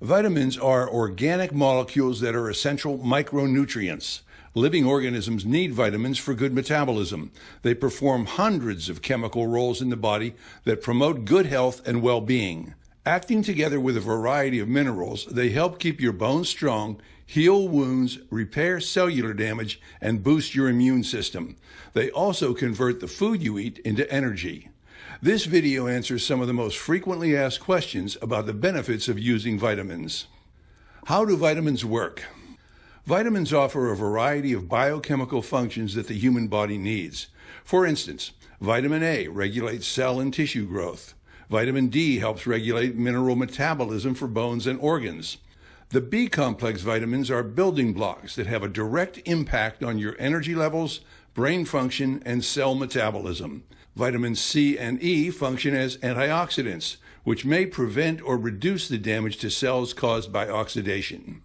Vitamins are organic molecules that are essential micronutrients. Living organisms need vitamins for good metabolism. They perform hundreds of chemical roles in the body that promote good health and well-being. Acting together with a variety of minerals, they help keep your bones strong, heal wounds, repair cellular damage, and boost your immune system. They also convert the food you eat into energy. This video answers some of the most frequently asked questions about the benefits of using vitamins. How do vitamins work? Vitamins offer a variety of biochemical functions that the human body needs. For instance, vitamin A regulates cell and tissue growth. Vitamin D helps regulate mineral metabolism for bones and organs. The B-complex vitamins are building blocks that have a direct impact on your energy levels, brain function, and cell metabolism. Vitamins C and E function as antioxidants, which may prevent or reduce the damage to cells caused by oxidation.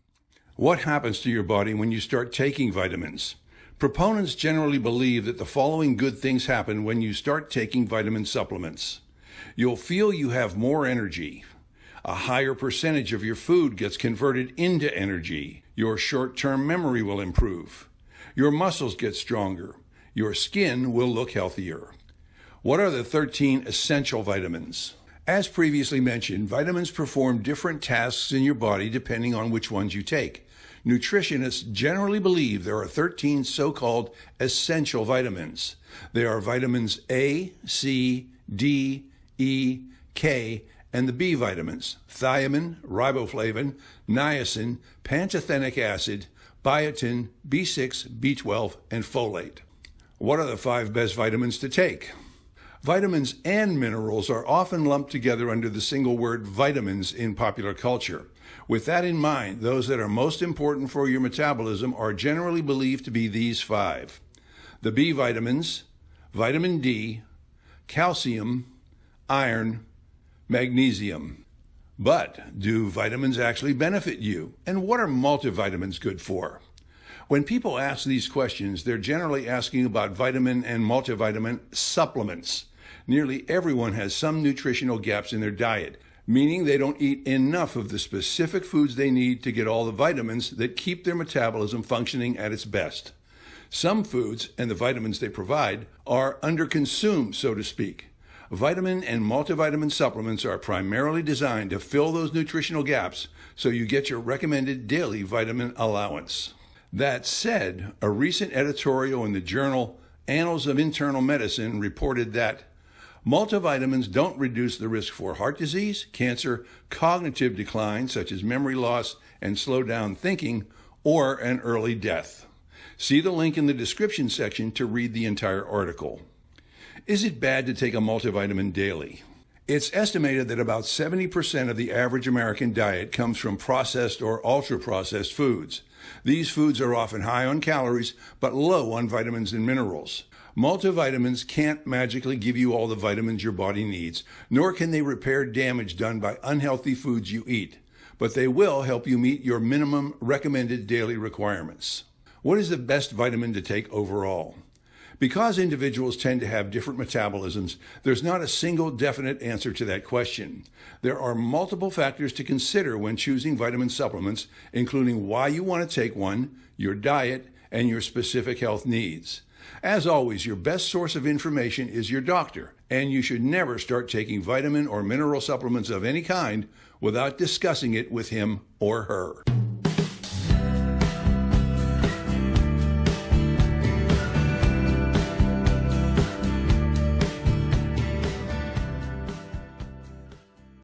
What happens to your body when you start taking vitamins? Proponents generally believe that the following good things happen when you start taking vitamin supplements. You'll feel you have more energy. A higher percentage of your food gets converted into energy. Your short-term memory will improve. Your muscles get stronger. Your skin will look healthier. What are the 13 essential vitamins? As previously mentioned, vitamins perform different tasks in your body depending on which ones you take. Nutritionists generally believe there are 13 so-called essential vitamins. They are vitamins A, C, D, E, K, and the B vitamins: thiamine, riboflavin, niacin, pantothenic acid, biotin, B6, B12, and folate. What are the 5 best vitamins to take? Vitamins and minerals are often lumped together under the single word vitamins in popular culture. With that in mind, those that are most important for your metabolism are generally believed to be these 5. The B vitamins, vitamin D, calcium, iron, magnesium. But do vitamins actually benefit you? And what are multivitamins good for? When people ask these questions, they're generally asking about vitamin and multivitamin supplements. Nearly everyone has some nutritional gaps in their diet, meaning they don't eat enough of the specific foods they need to get all the vitamins that keep their metabolism functioning at its best. Some foods and the vitamins they provide are underconsumed, so to speak. Vitamin and multivitamin supplements are primarily designed to fill those nutritional gaps so you get your recommended daily vitamin allowance. That said, a recent editorial in the journal Annals of Internal Medicine reported that multivitamins don't reduce the risk for heart disease, cancer, cognitive decline such as memory loss and slow down thinking, or an early death. See the link in the description section to read the entire article. Is it bad to take a multivitamin daily? It's estimated that about 70% of the average American diet comes from processed or ultra-processed foods. These foods are often high on calories, but low on vitamins and minerals. Multivitamins can't magically give you all the vitamins your body needs, nor can they repair damage done by unhealthy foods you eat, but they will help you meet your minimum recommended daily requirements. What is the best vitamin to take overall? Because individuals tend to have different metabolisms, there's not a single definite answer to that question. There are multiple factors to consider when choosing vitamin supplements, including why you want to take one, your diet, and your specific health needs. As always, your best source of information is your doctor, and you should never start taking vitamin or mineral supplements of any kind without discussing it with him or her.